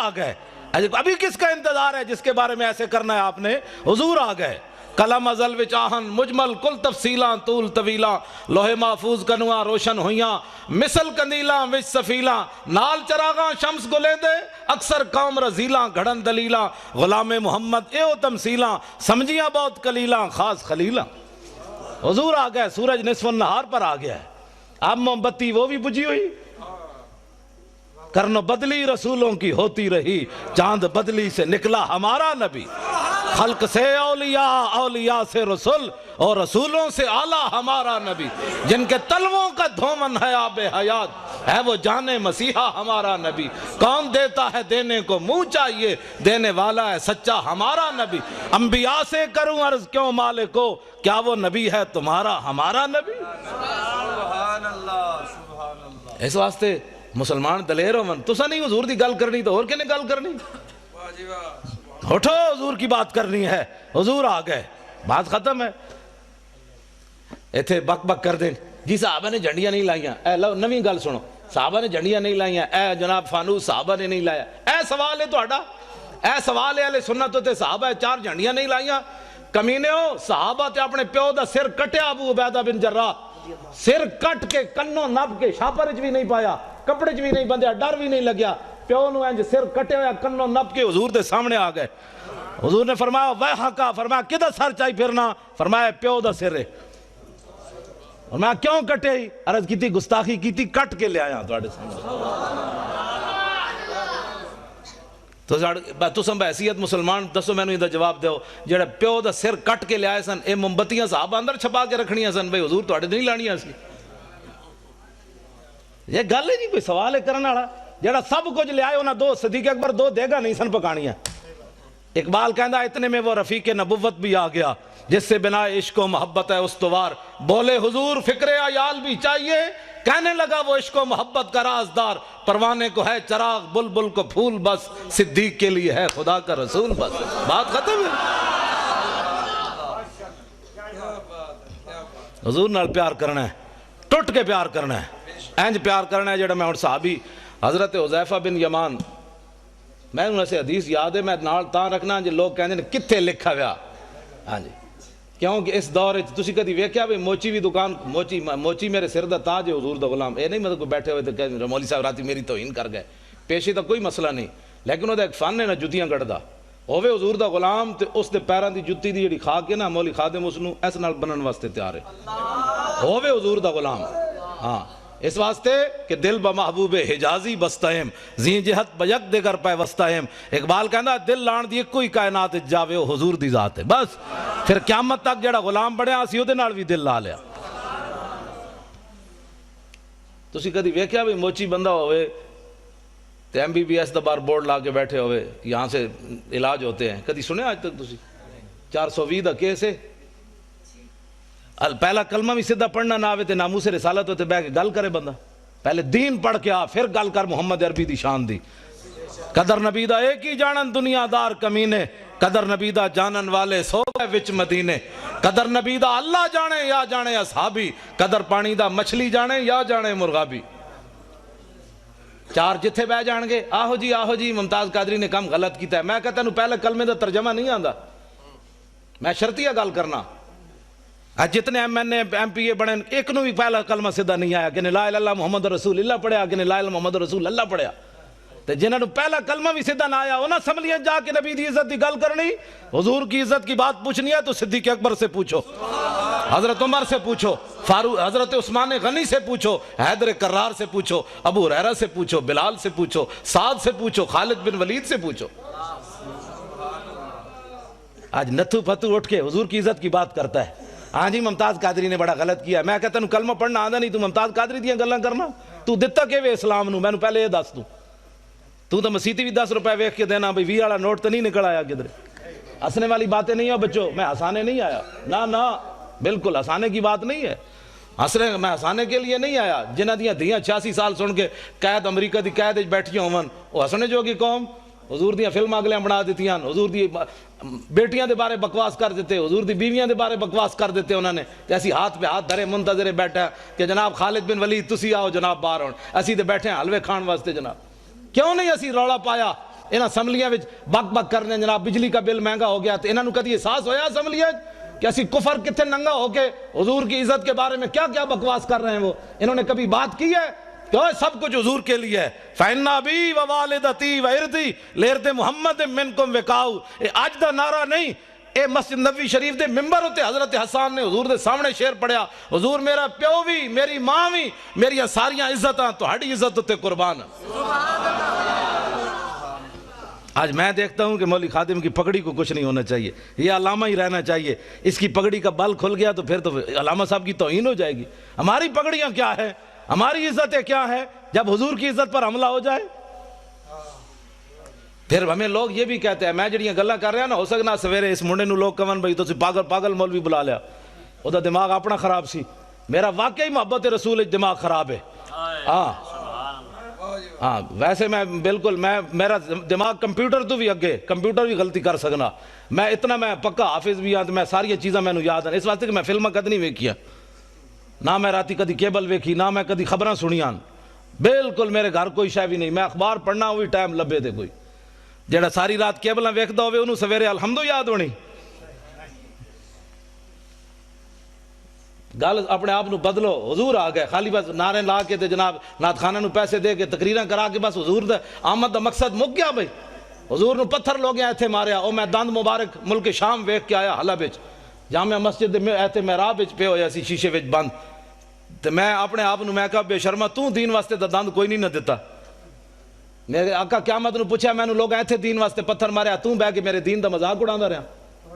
آ گئے. ابھی کس کا انتظار ہے جس کے بارے میں ایسے کرنا ہے آپ نے؟ حضور آ گئے. کلم ازل وچ آہن مجمل کل تفصیلاں طول طویلاں لوہے محفوظ کنواں روشن ہویاں مثل کندیلاں وچ سفیلاں نال چراغاں شمس گلیندے اکثر قوم رزیلاں گھڑن دلیلاں غلام محمد ایو تمثیلاں سمجھیاں بہت کلیلاں خاص خلیلاں. حضور آ گئے. سورج نصف النہار پر آ گیا ہے. اب موم بتی وہ بھی بجھی ہوئی. کرن بدلی رسولوں کی ہوتی رہی چاند بدلی سے نکلا ہمارا نبی. خلق سے اولیاء اولیاء سے رسول اور رسولوں سے اعلیٰ ہمارا نبی. جن کے تلووں کا دھومن ہے آب حیات ہے وہ جانے مسیحا ہمارا نبی. کون دیتا ہے دینے کو منہ چاہیے دینے والا ہے سچا ہمارا نبی. انبیاء سے کروں عرض کیوں مالکو کیا وہ نبی ہے تمہارا ہمارا نبی. سبحان اللہ سبحان اللہ. اس واسطے مسلمان دلیر ہو من تسا نہیں حضور دی گل کرنی تو اور کنے گل کرنی. واہ جی واہ. اٹھو حضور کی بات کرنی ہے. حضور آ گئے. بات ختم ہے. ایتھے بک بک کر دیں جی صحابہ نے جھنڈیاں نہیں لائیاں. اے لو نویں گل سنو. صحابہ نے جھنڈیاں نہیں لائیاں. اے جناب فانوس صحابہ نے نہیں لایا. اے سوال ہے تہاڈا. اے سوال ہے اہل سنت تے صحابہ 4 جھنڈیاں نہیں لائیاں. کمینے ہو صحابہ تے اپنے پیو دا سر کٹیا ابو عبیدہ بن جراح. سر کٹ کے کنوں نب کے شاپر وچ بھی نہیں پایا کپڑے وچ بھی نہیں بندھیا ڈر بھی نہیں لگیا. پیو نو انج سر کٹے ہویا کنوں نب کے حضور دے سامنے آ گئے. حضور نے فرمایا ویحا کا. فرمایا کدھر سر چاہی پھرنا؟ فرمایا پیو دا سر ہے. فرمایا کیوں کٹے ہی؟ عرض کی تھی گستاخی کی تھی کٹ کے لے آیا تواڈے سامنے. تو سن بحیثیت مسلمان دسو میں نے ادھر جواب دیو جڑا پیو دا سر کٹ کے لے آئے سن اے مومبتیاں صحابہ اندر چھپا کے رکھنیاں سن بھئی حضور تواڈے نہیں لانیاں سی. یہ گل ہے جی کوئی سوال ہے کرنے والا. جڑا سب کچھ لے آئے انہاں 2 صدیق اکبر 2 دیگا نہیں سن پکانیاں. اقبال کہندا اتنے میں وہ رفیق نبوت بھی آ گیا جس سے بنا عشق و محبت ہے استوار. بولے حضور فکر عیال بھی چاہیے کہنے لگا وہ عشق و محبت کا رازدار. پروانے کو ہے چراغ بلبل کو پھول بس صدیق کے لیے ہے خدا کا رسول بس. بات ختم ہے. حضور نال پیار کرنا ہے ٹوٹ کے پیار کرنا ہے. اینج پیار کرنا ہے جڑا میں ہن صحابی حضرت حذیفہ بن یمان میں انہوں سے حدیث یاد ہے میں نال تاں رکھنا جو لوگ کہندے نے کتھے لکھا ہوا. ہاں جی کیونکہ اس دور تسی کدی ویکھیا بھی موچی بھی دکان موچی میرے سر دا تاج ہے حضور دا غلام. اے نہیں مطلب کوئی بیٹھے ہوئے تو کہ مولوی صاحب راتی میری توہین کر گئے. پیشے دا کوئی مسئلہ نہیں لیکن وہ ایک فن ہے نا جتیاں گڑدا ہوے حضور دا غلام تے اس دے پیراں دی جُتی دی جڑی کھا کے نا مولوی خادم اس نو اس نال بنن واسطے تیار ہے ہوے حضور دا غلام. ہاں اس واسطے کہ دل بمحبوب حجازی بستہم زین جہت بیک دیگر پہ وستہم. اقبال کہندا دل لان دی کوئی کائنات جاوے وہ حضور دی ذات ہے. بس پھر قیامت تک جڑا غلام بنیا سی اودے نال بھی دل لا لیا. تسی کدی ویکھیا بھی موچی بندہ ہوئے تے ایم بی بی ایس دا بار بورڈ لا کے بیٹھے ہوئے یہاں سے علاج ہوتے ہیں کدی سنے آج تک تسی 420 دا کیس ہے. پہلا کلمہ بھی سیدھا پڑھنا نہ آوے تے ناموس رسالت ہوتے بہ کے گل کرے بندہ. پہلے دین پڑھ کے آ پھر گل کر محمد عربی دی شان دی. قدر نبی دا ایک ہی جانن دنیا دار کمینے قدر نبی دا جانن والے سو گئے وچ مدینے. قدر نبی دا اللہ جانے یا جانے اصحابی قدر پانی دا مچھلی جانے یا جانے مرغابی. 4 جتھے بہ جان گے آہو جی ممتاز قادری نے کم غلط کیتا ہے. میں کہتا ہوں پہلے کلمے دا ترجمہ نہیں آندا میں شرطیہ گل کرنا. جتنے M N A M P A بنے ایک نو بھی پہلا کلمہ سیدھا نہیں آیا کہ لا الہ الا اللہ محمد رسول اللہ پڑھیا کہ لا الہ الا محمد رسول اللہ پڑھیا. تے جنہاں نو پہلا کلمہ بھی سیدھا نہ آیا انہاں اسمبلیاں جا کے نبی دی عزت دی گل کرنی حضور کی عزت کی بات پوچھنی ہے تو صدیق اکبر سے پوچھو حضرت عمر سے پوچھو فاروق حضرت عثمان غنی سے پوچھو حیدر کرار سے پوچھو ابو ہریرہ سے پوچھو بلال سے پوچھو سعد سے پوچھو خالد بن ولید سے پوچھو. آج نتھو پھتو اٹھ کے حضور کی عزت کی بات کرتا ہے. ہاں جی ممتاز قادری نے بڑا غلط کیا. میں کہتا ہوں کلمہ پڑھنا آندا نہیں تو ممتاز قادری دیاں گلاں کرنا. تو دتا کہ وے اسلام نو میں پہلے یہ دس دوں. تو مسیتی بھی 10 روپے ویکھ کے دینا بھئی 20 والا نوٹ تو نہیں نکل آیا کدھر. ہنسنے والی باتیں نہیں ہو بچوں. میں ہنسانے نہیں آیا نہ بالکل ہنسانے کی بات نہیں ہے. میں ہنسانے کے لیے نہیں آیا. جنہ دیاں دھیاں 86 سال سن کے قید امریکہ دی قید وچ بیٹھیاں ہون وہ ہسنے جوگی قوم. حضور دیاں فلم اگلیاں بنا دیتیاں حضور دی بیٹیاں دے بارے بکواس کر دیتے حضور دی بیویاں دے بارے بکواس کر دیتے انہوں نے. تے اسی ہاتھ پہ ہاتھ دھرے منتظر بیٹھا کہ جناب خالد بن ولید تسی آؤ جناب باہر ہون اسی تے بیٹھے ہیں حلوے کھان واسطے. جناب کیوں نہیں اسی رولا پایا انہاں اسمبلیاں وچ بک بک کرنے جناب بجلی کا بل مہنگا ہو گیا تو انہاں نو کدی احساس ہویا اسمبلیاں کہ اسی کفر کتنے ننگا ہو کے حضور کی عزت کے بارے میں کیا کیا بکواس کر رہے ہیں وہ انہوں نے کبھی بات کی ہے کہ سب کچھ حضور کے لیے ہے فَإِنَّ أَبِي وَوَالِدَتِي وَإِرْضِي لِإِرْضِ مُحَمَّدٍ مِّنْكُمْ وِقَاؤُ آج دا نعرہ نہیں اے مسجد نبوی شریف دے ممبر ہوتے حضرت حسان نے حضور دے سامنے شعر پڑھیا حضور میرا پیو بھی میری ماں بھی میری ساریاں عزتاں تو ہڑی عزت ہوتے قربان آج میں دیکھتا ہوں کہ مولوی خادم کی پگڑی کو کچھ نہیں ہونا چاہیے یہ علامہ ہی رہنا چاہیے اس کی پگڑی کا بل کھل گیا تو پھر تو علامہ صاحب کی توہین ہو جائے گی ہماری پگڑیاں کیا ہے ہماری عزتیں کیا ہے جب حضور کی عزت پر حملہ ہو جائے پھر ہمیں لوگ یہ بھی کہتے ہیں میں جڑیاں گلاں کر رہا ہیں نا ہو سکنا سویرے اس منڈے نو لوگ کون بھائی تو پاگل مولوی بلا لیا وہ تو دماغ اپنا خراب سی میرا واقعی محبت رسول دماغ خراب ہے ہاں ویسے میں بالکل میرا دماغ کمپیوٹر تو بھی اگے کمپیوٹر بھی غلطی کر سکنا میں اتنا میں پکا حافظ بھی ہاں تو میں ساری چیزاں میں یاد ہیں اس واسطے کہ میں فلمیں کد نہیں ویکھیا نہ میں راتی کدی کیبل ویکھی نہ میں کدی خبراں سنیاں بالکل میرے گھر کوئی شے بھی نہیں میں اخبار پڑھنا وہی ٹائم لبے دے کوئی جیڑا ساری رات کیبلاں ویکھدا ہوئے انہوں سویرے الحمدو یاد ہونی گل اپنے آپ نو بدلو حضور آ گئے خالی بس نعرے لا کے تے جناب نعت خانہ نو پیسے دے کے تقریراں کرا کے بس حضور دے آمد دا مقصد مک گیا بھائی حضور نو پتھر لوگ ایتھے ماریا او میں دند مبارک ملک شام ویکھ کے آیا حلب وچ جامع مسجد دے ایتھے محراب وچ پے ہویا سی شیشے وچ بند تے میں اپنے آپ نو میں کہا بے شرما تو دین واسطے دا دند کوئی نہیں نہ دیتا میرے آقا قیامت نو پوچھا میں نو لوگ ایتھے دین واسطے پتھر ماریا تو بہ کے میرے دین دا مذاق اڑاندا رہیا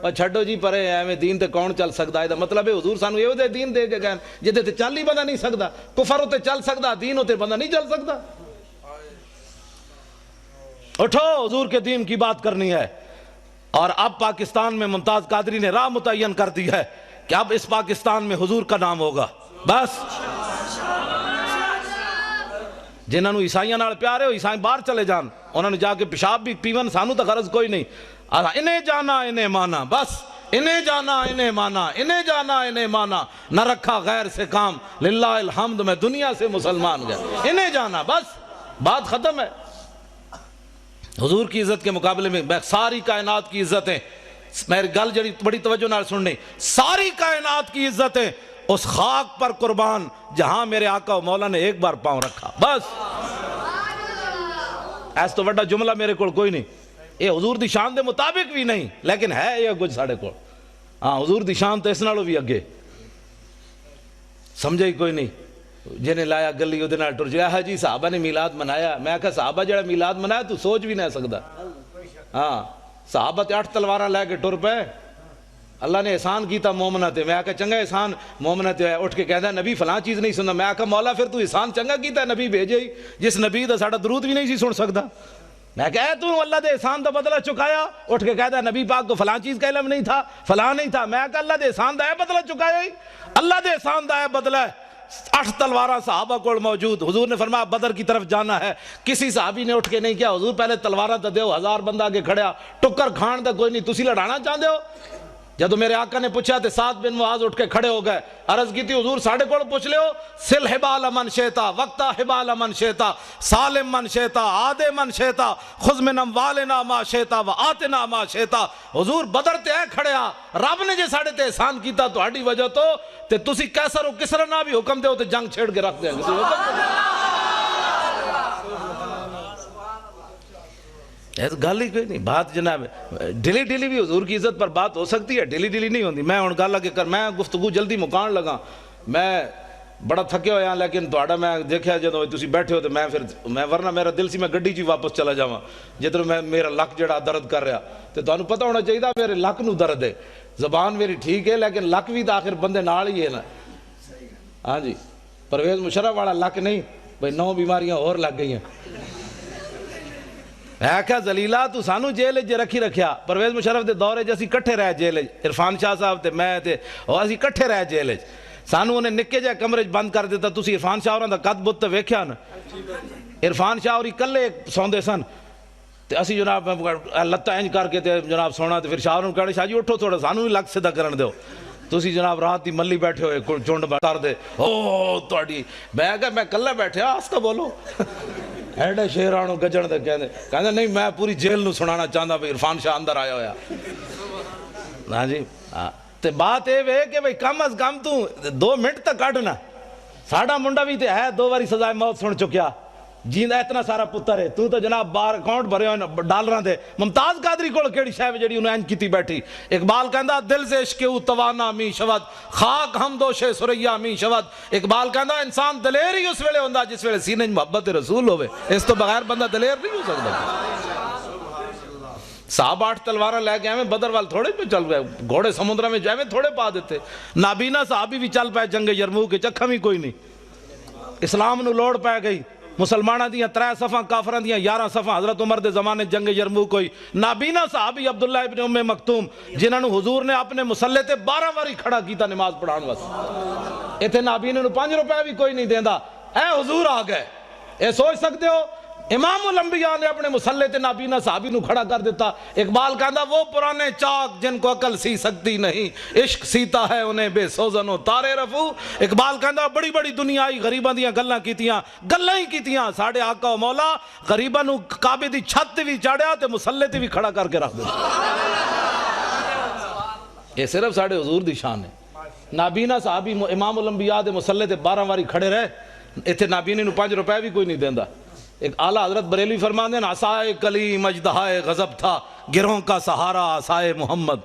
اور چھڈو جی پرے ایویں دین تے کون چل سکدا ہے دا مطلب ہے حضور سانو ایو دے دین دے کے گئے جدے تے چل ہی بندہ نہیں سکدا کفر تے چل سکدا دین تے بندہ نہیں چل سکدا اٹھو حضور کے دین کی بات کرنی ہے اور اب پاکستان میں ممتاز قادری نے راہ متعین کر دی ہے کہ اب اس پاکستان میں حضور کا نام ہوگا بس جنہاں نو عیسائیاں نال پیار ہے عیسائی باہر چلے جان انہوں نے جا کے پیشاب بھی پیون سانو تو غرض کوئی نہیں انہیں جانا انہیں مانا بس انہیں جانا انہیں مانا انہیں جانا انہیں مانا نہ رکھا غیر سے کام للہ الحمد میں دنیا سے مسلمان گیا انہیں جانا بس بات ختم ہے حضور کی عزت کے مقابلے میں ساری کائنات کی عزتیں میری گل جڑی بڑی توجہ نال سننی ساری کائنات کی عزتیں اس خاک پر قربان جہاں میرے آقا و مولا نے ایک بار پاؤں رکھا بس ایس تو بڑا جملہ میرے کوئی نہیں یہ حضور دی شان دے مطابق بھی نہیں لیکن ہے یہ کچھ ساڑھے کو ہاں حضور دی شان تو اس نالوں بھی اگے سمجھے ہی کوئی نہیں جنہیں لایا گلی وہ دنال ٹر جایا جی صحابہ نے میلاد منایا میں کہا صحابہ جڑا میلاد منایا تو سوچ بھی نہیں سکتا ہاں صحابہ تے 8 تلوارہ لے کے ٹر پہ اللہ نے احسان کیتا مومنہ تے میں کہا چنگا احسان مومنہ تے اٹھ کے کہتا ہے نبی فلاں چیز نہیں سننا میں کہا مولا پھر تو احسان چنگا کیتا ہے نبی بھیجے ہی جس نبی دا ساڑا درود بھی نہیں سی سن سکتا میں کہا تو اللہ دے احسان دا بدلہ چکایا اٹھ کے کہتا ہے نبی پاک کو فلاں چیز کا علم نہیں تھا فلاں نہیں تھا میں کہا اللہ دے احسان دا ہے بدلہ چکایا ہی اللہ دے احسان دا ہے بدلہ 8 تلوارہ صحابہ کو موجود حضور نے فرمایا بدر کی طرف جانا ہے کسی صحابی نے اٹھ کے نہیں کیا حضور پہلے تلوارہ تا دیو 1000 بندہ آگے کھڑیا ٹکر کھان دا کوئی نہیں تسی لڑانا چاہتے ہو جب میرے آقا نے پوچھا تے سعد بن معاذ اٹھ کے کھڑے ہو گئے عرض کی تھی حضور ساڑھے کوڑ پوچھ لے ہو سل حبال من شیطا وقتا حبال من شیطا سالم من شیطا آدے من شیطا خذ من اموالنا ما شیطا و آتنا ما شیطا حضور بدر تے اے کھڑیا رب نے جے ساڑھے تے احسان کیتا تو ہڈی وجہ تو تے تسی کیسر و کسر نہ بھی حکم دے ہو تے جنگ چھیڑ کے رکھ دیں گل ہی کوئی نہیں بات جناب ڈیلی ڈیلی بھی حضور کی عزت پر بات ہو سکتی ہے ڈیلی ڈیلی نہیں ہوتی میں گل لگے کر میں گفتگو جلدی مکان لگا میں بڑا تھکے ہویا لیکن تھوڑا میں دیکھا جدو تسی بیٹھے ہو تو میں ورنہ میرا دل سی میں گڈی جی واپس چلا جاواں جدھر میں میرا لک جڑا درد کر رہا تو تانوں پتہ ہونا چاہیے میرے لک نو درد ہے زبان میری ٹھیک ہے لیکن لک بھی تو آخر بندے نال ہی ہے نا ہاں جی پرویز مشرف والا لک نہیں بھئی 9 بیماریاں اور لگ گئی ہیں میں کہا زلیلہ تو سانو جیل جے رکھی رکھیا پرویز مشرف دے دورے جے اسی کٹھے رہ جیل عرفان شاہ صاحب تے میں تے اور اسی کٹھے رہ جیل سانو انہیں نکے جائے کمرے بند کر دیتا تسی عرفان شاہ اور قد بت ویکھیا نا عرفان شاہ اور کلے سوندے سن تے اسی جناب لتہ انج کر کے تے جناب سونا تے پھر شاہ اور کہنے شاہ جی اٹھو تھوڑا سانو ہی لگ سیدھا کرن دیو تسی جناب رات دی ملی بیٹھے ہوئے چونڈ کر دے او توڑی میں کہا میں کلے بیٹھے آسکا بولو ایڈے شیرانو گجن دے کہندے نہیں میں پوری جیل نو سنانا چاہتا بھئی عرفان شاہ اندر آیا ہویا. ہاں جی تے بات اے وے کہ بھئی کم از کم تو 2 منٹ تک کڈنا. ساڈا منڈا بھی تے ہے 2 واری سزائے موت سن چکیا جیندا اتنا سارا پتر ہے. تو جناب بار اکاؤنٹ بھرے ہوئے ڈالراں دے. ممتاز قادری کول کیڑی شے جڑی انہوں انج کیتی بیٹھی. اقبال کہندا دل سے عشق او توانا می شود خاک ہم دوش سریا می شود. اقبال کہندا انسان دلیر ہی اس ویلے ہوندا جس ویلے سینے محبت رسول ہوے. اس تو بغیر بندہ دلیر نہیں ہو سکتا. صاحب 8 تلواراں لے کے ایویں بدر وال تھوڑے پہ چل گئے. گھوڑے سمندر میں ایویں تھوڑے پا دیتے. نابینا صحابی بھی چل پائے جنگ یرموک کے چکھا بھی کوئی نہیں. اسلام نو لوڑ پہ گئی. مسلمانہ دیاں 3 صفحاں کافران دیاں 11 صفحاں. حضرت عمر دے زمانے جنگ یرموک ہوئی. نابینا صحابی عبداللہ ابن ام مکتوم جنہاں نو حضور نے اپنے مسلح تے 12 واری کھڑا کیتا نماز پڑھان واسطے. ایتھے نابینے نو 5 روپے بھی کوئی نہیں دیندا. اے حضور آ گئے. اے سوچ سکتے ہو امام الانبیاء نے اپنے مسلح تے نابینا صحابی نو کھڑا کر دیتا. اقبال کہندا وہ پرانے چاک جن کو عقل سی سکتی نہیں عشق سیتا ہے انہیں بے سوزن و تارے رفو. اقبال کہندا بڑی بڑی دنیا آئی غریباں دیاں گلاں کیتیاں گلاں ہی کیتیاں. ساڈے آقا و مولا غریباں نو کعبے دی چھت تے وی چاڑیا تے مسلح تے وی کھڑا کر کے رکھ دیا. یہ صرف ساڈے حضور دی شان ہے. نابینا صحابی امام الانبیاء دے مسلح تے 12 واری کھڑے رہے. ایتھے نابینے نو 5 روپے بھی کوئی نہیں دیندا. ایک اعلیٰ حضرت بریلوی فرماندے ہیں عصائے کلیم اژدہائے غضب تھا گروہوں کا سہارا عصائے محمد.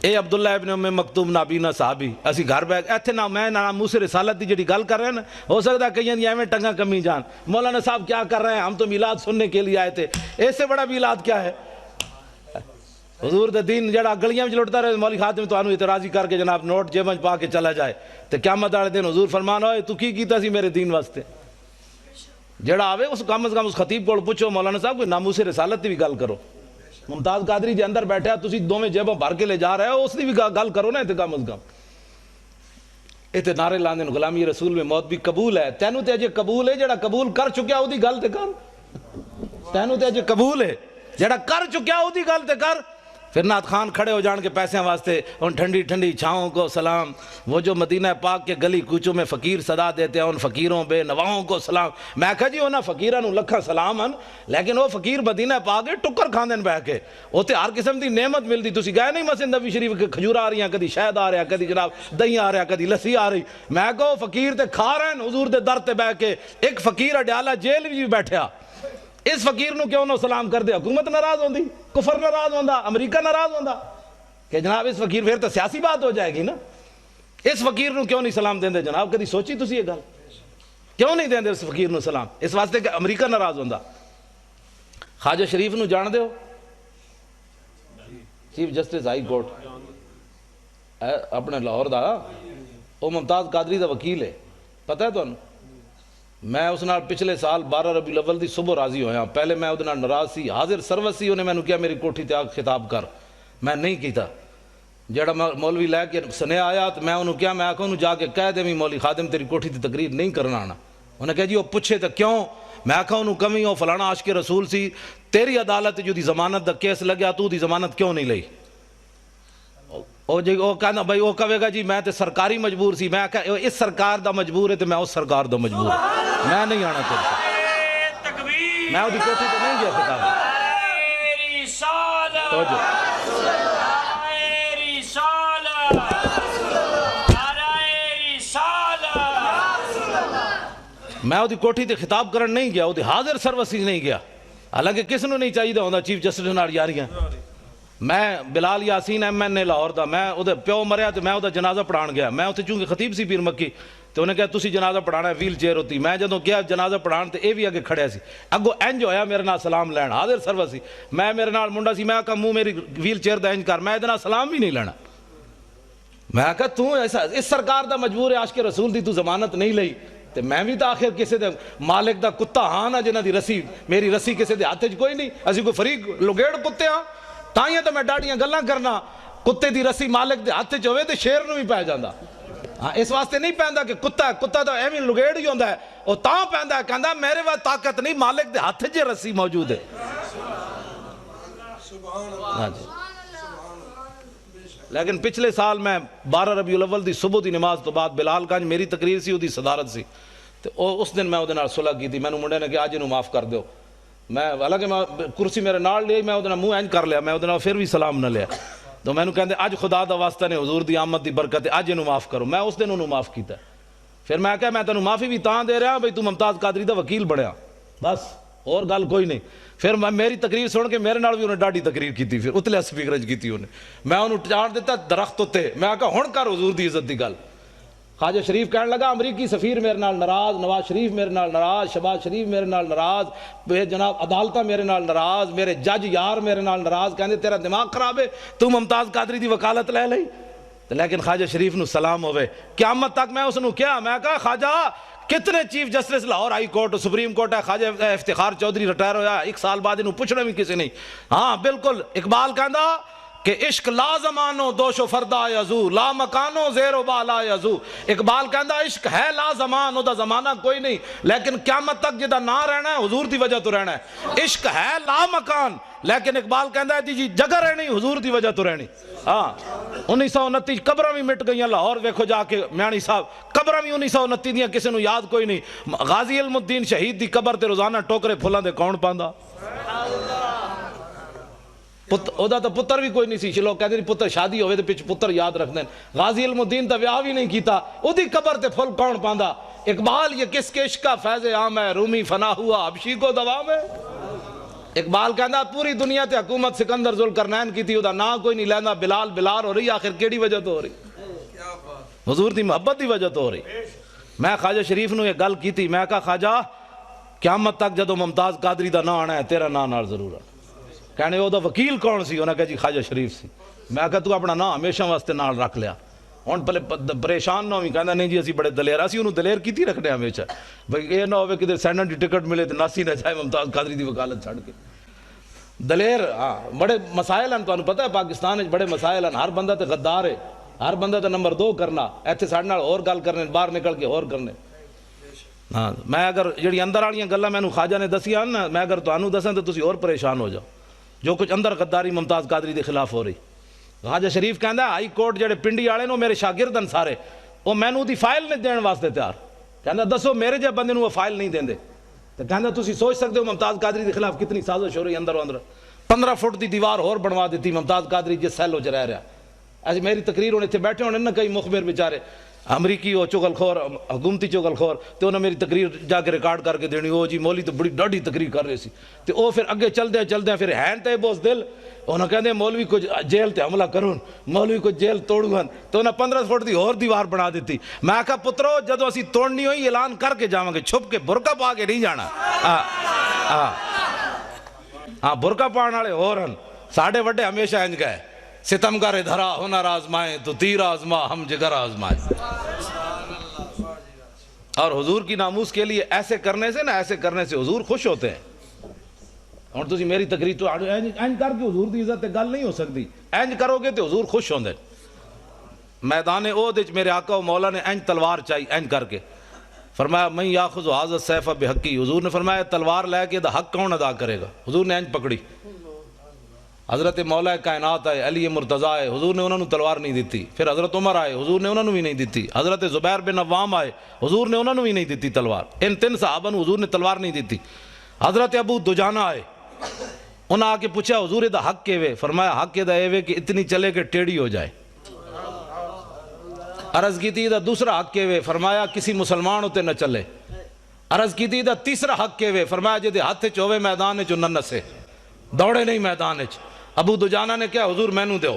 اے عبداللہ ابن ام مکتوم نابینا صحابی اسی گھر بیٹھ ایتھے نہ میں نہ موسیٰ رسالت دی جڑی گل کر رہے ہیں نا ہو سکتا ہے کہیں دی ایویں ٹنگا کمی جان. مولانا صاحب کیا کر رہے ہیں ہم تو میلاد سننے کے لیے آئے تھے. اس سے بڑا میلاد کیا ہے. حضور دے دین جڑا گلیاں وچ لٹدا رہے مولوی خادم تانوں اعتراضی کر کے جناب نوٹ جیب وچ پا کے چلا جائے تے قیامت والے دن حضور فرمان ہوئے تو کی کیتا سی میرے دین واسطے. جڑا آوے اس کم از کم اس خطیب کو پوچھو مولانا صاحب کوئی ناموس رسالت دی بھی گل کرو. ممتاز قادری جی اندر بیٹھا تسی دوویں جیباں بھر کے لے جا رہے ہو اس دی بھی گل کرو نا. تے کم از کم ایتھے نعرے لاندے غلامی رسول میں موت بھی قبول ہے. تینوں تے اجے قبول ہے جڑا قبول کر چکیا او دی گل تے کر. تینوں تے اجے قبول ہے جڑا کر چکیا او دی گل تے کر. پھر نعت خان کھڑے ہو جان کے پیسے واسطے ان ٹھنڈی ٹھنڈی چھاؤں کو سلام. وہ جو مدینہ پاک کے گلی کوچوں میں فقیر صدا دیتے ہیں ان فقیروں بے نواؤں کو سلام. میں کہا جی انہاں فقیراں نو لکھاں سلام ہیں لیکن وہ فقیر مدینہ پاک کے ٹکر کھاندے بہ کے اوتے ہر قسم دی نعمت ملدی. تسی گئے نہیں مسجد نبوی شریف کے کھجور آ رہی ہیں کدی شہد آ رہا کدی جناب دہی آ رہا کدی لسی آ رہی. میں کہو فقیر تے کھا رہے ہیں حضور دے در تے بہ کے. ایک فقیر اڈیالہ جیل بھی بیٹھیا اس فقیر نو کیوں نو سلام کر دے. حکومت ناراض ہوندی کفر ناراض ہوندا امریکہ ناراض ہوندا کہ جناب اس فقیر پھر تو سیاسی بات ہو جائے گی نا. اس فقیر نو کیوں نہیں سلام دیندے جناب. کدی سوچی تسی یہ گل کیوں نہیں دیندے اس فقیر نو سلام. اس واسطے کہ امریکہ ناراض ہوندا. خواجہ شریف نو جان دے ہو چیف جسٹس ہائی کورٹ اپنے لاہور دا وہ ممتاز قادری دا وکیل ہے. پتہ ہے تانوں میں اس نال پچھلے سال 12 ربیع الاول دی صبح راضی ہویا. پہلے میں اودے نال ناراض سی. حاضر سروس سی انہیں مینوں کہا میری کوٹھی تے آ خطاب کر. میں نہیں کیتا. جڑا مولوی لے کے سنیا آیا تو میں انہوں کیا میں آکھوں انہوں جا کے کہہ دے میں مولوی خادم تیری کوٹھی تے تقریر نہیں کرنا آنا. انہیں کہا جی وہ پوچھے تو کیوں. میں آکھا انہوں کمی ہو فلانا عاشق رسول سی تیری عدالت جو دی ضمانت دا کیس لگیا تو دی ضمانت کیوں نہیں لئی. وہ کہنا بھائی وہ کہے گا جی میں تے سرکاری مجبور سی. میں کہا اس سرکار دا مجبور ہے تو میں اس سرکار دا مجبور ہے. میں نہیں آنا چاہتا. میں وہ دی کوٹھی تے نہیں گیا خطاب. میں وہ دی کوٹھی تے خطاب کرن نہیں گیا. وہ دی حاضر سروسی نہیں گیا. حالانکہ کس نو نہیں چاہیے ہوندہ چیف جسٹس نال یاریاں. میں بلال یاسین ایم این اے لاہور دا میں وہ پیو مریا تو میں وہ جنازہ پڑھان گیا. میں اتنے چونکہ خطیب سی پیر مکی تو انہیں کہا تسی جنازہ پڑھانا ہے ویل چیئر ہوتی. میں جدوں گیا جنازہ پڑھان تو اے بھی اگے کھڑیا سی. اگو انج ہویا میرے نال سلام لین حاضر سروس سی. میں میرے نال منڈا سی. میں کہا منہ میری ویل چیئر دا انج کر. میں ادنا سلام بھی نہیں لینا. میں کہا تو ایسا اس سرکار دا مجبور ہے عاشق رسول دی تو ضمانت نہیں لئی. تے میں بھی تو آخر کسی دے مالک دا کتا ہاں نا جنہ دی رسی میری رسی کسی دے ہاتھ کوئی نہیں. اسی کوئی فریق لگیڑ کتے ہاں تائیں تو میں ڈاڑیاں گلاں کرنا. کتے دی رسی مالک دے ہاتھ چ ہوئے تے شیر نو بھی پہ جاندا. ہاں اس واسطے نہیں پہندا کہ کتا تو ایویں لگیڑ ہی ہوندا ہے. او تاں پہندا ہے کہندا میرے واسطے طاقت نہیں مالک دے ہاتھ چ رسی موجود ہے. ہاں جی. لیکن پچھلے سال میں 12 ربیع الاول دی صبح دی نماز تو بعد بلال گنج میری تقریر سی دی صدارت سی تو اس دن میں وہ صلح کی تھی. مینوں منڈے نے کہ اج انہوں معاف کر دیو. میں حالانکہ میں کرسی میرے نال لی, میں وہ منہ اینج کر لیا, میں وہ پھر بھی سلام نہ لیا. تو مینوں کہندے اج خدا دا واسطہ نے حضور دی آمد دی برکت اج انہوں معاف کرو. میں اس دن انہوں معاف کیتا. پھر میں کہا میں تینوں معافی بھی تاں دے رہا بھئی تو ممتاز قادری دا وکیل بنیا, بس اور گل کوئی نہیں. پھر میری تقریر سن کے میرے نال بھی انہیں ڈاڈی تقریر کی تھی, پھر اتلے سپیکر کی تھی انہیں. میں انہوں چاڑ دیتا درخت ہوتے, میں کہا ہن کر حضور دی عزت دی گل. خواجہ شریف کہنے لگا امریکی سفیر میرے نال ناراض, نواز شریف میرے نال ناراض, شہباز شریف میرے نال ناراض, بے جناب عدالتہ میرے نال ناراض, میرے جج یار میرے نال ناراض. کہندے تیرا دماغ خراب ہے, تو ممتاز قادری دی وکالت لے لئی. لیکن خواجہ شریف نو سلام ہوئے. قیامت تک میں اس نو کیا, میں کہا خواجہ کتنے chief justice Lahore high court supreme court ہے, خواجہ افتخار چودھری ریٹائر ہویا 1 سال بعد انہوں پوچھنا بھی کسی نہیں. ہاں بالکل اقبال کہندا کہ عشق لا زمانو دوش و فردا یزو, لا مکانو زیر و بالا یزو. اقبال کہندا عشق ہے لا زمان, دا زمانہ کوئی نہیں, لیکن قیامت تک جدا نہ رہنا ہے حضور دی وجہ تو رہنا ہے. عشق ہے لا مکان, لیکن اقبال کہندا ہے جی جگہ رہنی حضور دی وجہ تو رہنی. ہاں 1929 قبراں بھی مٹ گئیاں لاہور, ویکھو جا کے میانی صاحب قبراں بھی 1929 دیاں کسی نو یاد کوئی نہیں. غازی علم الدین شہید دی قبر تے روزانہ ٹوکرے پھلاں دے کون پاندا. اودا تو پتر بھی کوئی نہیں سی, لوگ کہتے ہیں پتر شادی ہوئے تو پچھ پتر یاد رکھ دیں. غازی علم الدین تا ویاہ بھی نہیں کیتا, او دی قبر تے پھل کون پاندا. اقبال یہ کس کے عشق کا فیض عام ہے, رومی فنا ہوا حبشی کو دوام ہے. اقبال کہندا پوری دنیا تے حکومت سکندر ذوالقرنین کی تھی, او دا نا کوئی نہیں لینا. بلال بلال ہو رہی, آخر کیڑی وجہ تو ہو رہی, حضور دی محبت دی وجہ تو ہو رہی. میں خواجہ شریف نو یہ گل کی تھی, میں کہا خواجہ قیامت تک جدو ممتاز قادری دا نا آنا ہے تیرا نا نال ضرور آنا. کہنے وہ دا وکیل کون سی, انہوں نے کہا جی خواجہ شریف سی. میں کہا تو اپنا نا ہمیشہ واسطے نال رکھ لیا. ہن پہلے پریشان نہ ہوئی, کہنا نہیں جی اسی بڑے دلیر, اسی انہوں دلیر کی تھی رکھنے ہمیشہ, بھئی یہ نہ ہوئے کہ سینڈن دی ٹکٹ ملے تو ناسی نہ جائے ممتاز قادری دی وکالت چھڑ کے. دلیر ہاں بڑے مسائل ہیں, تو پتہ ہے پاکستان میں بڑے مسائل ہیں. ہر بندہ تے غدار ہے, ہر بندہ تے نمبر 2 کرنا, ایتھے ساڈے نال اور گل کرنے, باہر نکل کے اور کرنے. ہاں میں اگر جڑی اندر والیاں گلاں مینوں خواجہ نے دسیاں نا, میں اگر تانوں دساں تو تسی اور پریشان ہو جاؤ. جو کچھ اندر غداری ممتاز قادری دے خلاف ہو رہی. خواجہ شریف کہندا ہائی کورٹ جڑے پنڈی والے نو میرے شاگردن سارے, وہ مینوں دی فائل نہیں دین واسطے تیار. کہندا دسو میرے جے بندے نو وہ فائل نہیں دیندے. تو کہندا تسی سوچ سکتے ہو ممتاز قادری دے خلاف کتنی سازش ہو رہی اندر اندر. 15 فٹ دی دیوار اور بنوا دیتی ممتاز قادری جس سیل ہو چ رہ رہا. ایسی میری تقریر ہونے تھے بیٹھے ہونے نا کئی مخبر بیچارے امریکی ہو چغل خور, حکومتی چغل خور, تو انہوں نے میری تقریر جا کے ریکارڈ کر کے دینی, او جی مولی تو بڑی ڈاڈی تقریر کر رہے سی. تو وہ پھر اگے چل دیں پھر ہین تے بوس دل, انہوں کہتے ہیں مولوی کو جیل تے حملہ کرون, مولوی کو جیل توڑون. تو انہوں 15 فٹ دی اور دیوار بنا دیتی. میں کہا پترو جدو اسی توڑنی ہوئی اعلان کر کے جاواں گے, چھپ کے برقع پا کے نہیں جانا. ہاں برقع پانے والے اور ہیں, ساڑھے وڈے ہمیشہ انج گئے, ستمگر دھرا ہنر آزمائیں تو تیر آزما ہم جگر آزمائیں. اور حضور کی ناموس کے لیے ایسے کرنے سے حضور خوش ہوتے ہیں. اور تسی میری تقریر تو اینج کر کے حضور دی عزت گل نہیں ہو سکتی, اینج کرو گے تو حضور خوش ہوندے. میدان احد وچ میرے آقا و مولا نے اینج تلوار چاہی, اینج کر کے فرمایا من یاخذ ھذا السیف بحقی. حضور نے فرمایا تلوار لے کے دا حق کون ادا کرے گا. حضور نے اینج پکڑی. حضرت مولا کائنات آئے, علی مرتضیٰ آئے, حضور نے انہوں نے تلوار نہیں دیتی. پھر حضرت عمر آئے, حضور نے انہوں نے بھی نہیں دیتی. حضرت زبیر بن عوام آئے, حضور نے انہوں نے بھی نہیں دیتی تلوار. ان 3 صحابہ نے حضور نے تلوار نہیں دیتی. حضرت ابو دجانہ آئے, انہوں آ کے پوچھا حضور دا حق کے وے. فرمایا حق دا اے وے کہ اتنی چلے کہ ٹیڑھی ہو جائے. عرض کی تھی دا دوسرا حق کے وے. فرمایا کسی مسلمان ہوتے نہ چلے. عرض کی تھی دا تیسرا حق کے وے. فرمایا جے دے ہاتھ چوے میدان چو نہ نسے, دوڑے نہیں میدان چ. ابو دجانہ نے کہا حضور مینوں دیو.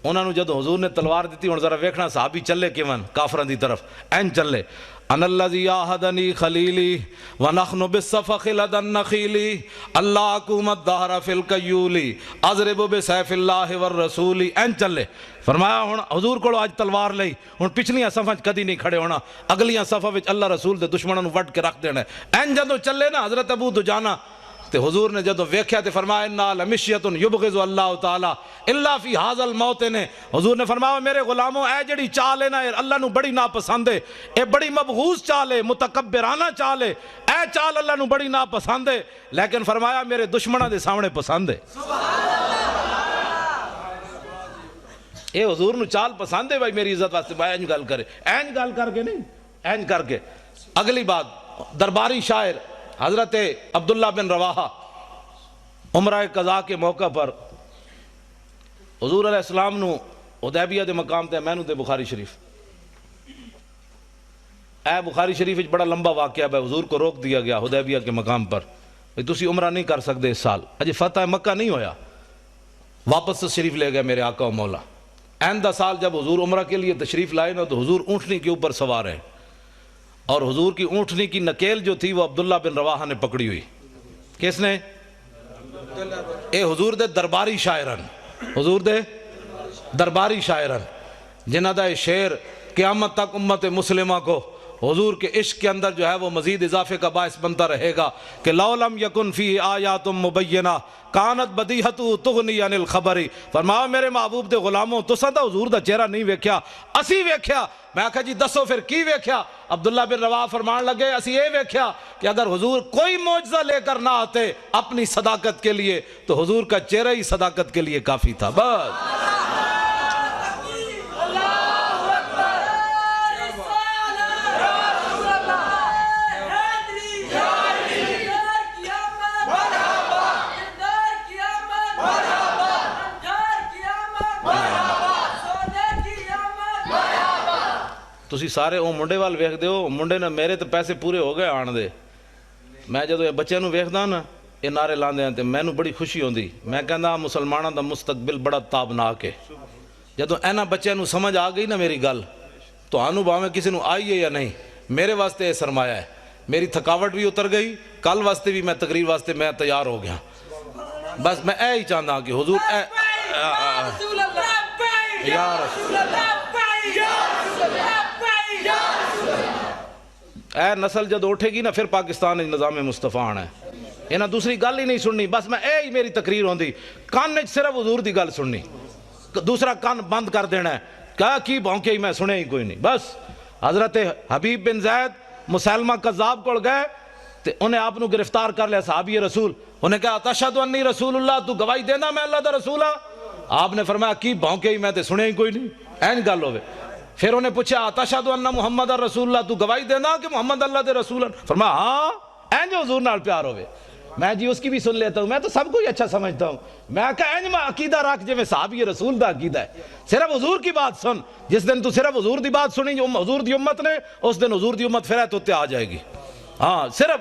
انہوں نے جدو حضور نے تلوار دیتی, ہن ذرا ویکھنا صحابی چلے کیون کافراں دی طرف, این چلے. ان الذی آہدنی خلیلی ونحن بالصفخ لدى النخیل اللہ حکومت دہر فی القیولی اضرب بسیف اللہ والرسول. این چلے. فرمایا ہن حضور کو آج تلوار لئی, ہن پچھلیاں صفاں کدی نہیں کھڑے ہونا, اگلیاں صفاں وچ اللہ رسول دے دشمناں نوں وڈ کے رکھ دینا. این جدو چلے نا حضرت ابو دجانہ, تے حضور نے جدو ویکھیا تے فرمایا انا لمشیۃ یبغض اللہ تعالی الا فی ھذا الموطن. حضور نے فرمایا میرے غلاموں اے جڑی چال ہے نا اللہ نو بڑی ناپسند ہے, اے بڑی مبغوض چال ہے, متکبرانہ چال ہے, اے چال اللہ نو بڑی ناپسند ہے, لیکن فرمایا میرے دشمناں دے سامنے پسند ہے. یہ حضور نو چال پسند ہے بھائی میری عزت واسطے بھائی اینج گل کرے، اینج گل کر کے نہیں، اینج کر کے۔ اگلی بات، درباری شاعر حضرت عبداللہ بن رواحہ عمرہ قضاء کے موقع پر حضور علیہ السلام نو حدیبیہ دے مقام تے میں نو تے بخاری شریف، اے بخاری شریف وچ بڑا لمبا واقعہ ہے، حضور کو روک دیا گیا حدیبیہ کے مقام پر، تسی عمرہ نہیں کر سکتے اس سال، اجے فتح مکہ نہیں ہویا، واپس تشریف لے گئے میرے آقا و مولا۔ آئندہ سال جب حضور عمرہ کے لیے تشریف لائے نا تو حضور اونٹنی کے اوپر سوار ہیں، اور حضور کی اونٹنی کی نکیل جو تھی وہ عبداللہ بن رواحہ نے پکڑی ہوئی۔ کس نے؟ اے حضور دے درباری شاعرن، حضور دے درباری شاعرن، جنہ دا شعر قیامت تک امت مسلمہ کو حضور کے عشق کے اندر جو ہے وہ مزید اضافے کا باعث بنتا رہے گا کہ لو لم یکن فیہ آیات مبینہ کانت بدیہت تغنی عن الخبری۔ فرمایا میرے محبوب دے غلاموں تساں دا حضور دا چہرہ نہیں ویکھیا، اسی ویکھیا۔ میں کہا جی دسو پھر کی ویکھیا؟ عبداللہ بن رواحہ فرمان لگے اسی یہ ویکھیا کہ اگر حضور کوئی معجزہ لے کر نہ آتے اپنی صداقت کے لیے تو حضور کا چہرہ ہی صداقت کے لیے کافی تھا۔ بس تسی سارے او منڈے وال ویکھ دیو، منڈے نے میرے تے پیسے پورے ہو گئے آن دے۔ میں جدو یہ بچے نو ویکھدا نا یہ نعرے لاندے ہیں تے میں نو بڑی خوشی ہوندی، میں کہندا مسلماناں دا مستقبل بڑا تابناک ہے۔ جدو اینا بچے نو سمجھ آ گئی نا میری گل تو آنو باویں کسی نو آئی ہے یا نہیں، میرے واسطے یہ سرمایہ ہے، میری تھکاوٹ بھی اتر گئی، کل واسطے بھی میں تقریر واسطے میں تیار ہو گیا۔ بس میں اے ہی چاہتا کہ حضور اے یا رسول اے نسل جد اٹھے گی نا پھر پاکستان نظام مصطفیٰ آنا ہے، یہ دوسری گل ہی نہیں سننی، بس میں اے ہی میری تقریر ہوندی، کان صرف حضور دی گل سننی، دوسرا کان بند کر دینا ہے، کیا کی بھونکے ہی میں سنے ہی کوئی نہیں۔ بس حضرت حبیب بن زید مسلمہ قذاب کو گئے تے انہیں آپ نو گرفتار کر لیا صحابی رسول، انہیں کہا تشہد انی رسول اللہ، تو گواہی دینا میں اللہ دا رسول ہاں؟ آپ نے فرمایا کی بھونکے ہی میں تے سنے ہی کوئی نہیں، این گل ہوئے۔ پھر انہیں پوچھا تشہد ان محمد رسول اللہ، تو گواہی دینا کہ محمد اللہ دے رسول ہیں؟ فرمایا ہاں، این جو حضور نال پیار ہوئے۔ میں جی اس کی بھی سن لیتا ہوں، میں تو سب کو ہی اچھا سمجھتا ہوں، میں کہا این میں عقیدہ رکھ جو میں صحابی رسول دا عقیدہ ہے، صرف حضور کی بات سن، جس دن تو صرف حضور دی بات سنی جو حضور دی امت نے، اس دن حضور دی امت پھر ہے تو تے آ جائے گی۔ ہاں صرف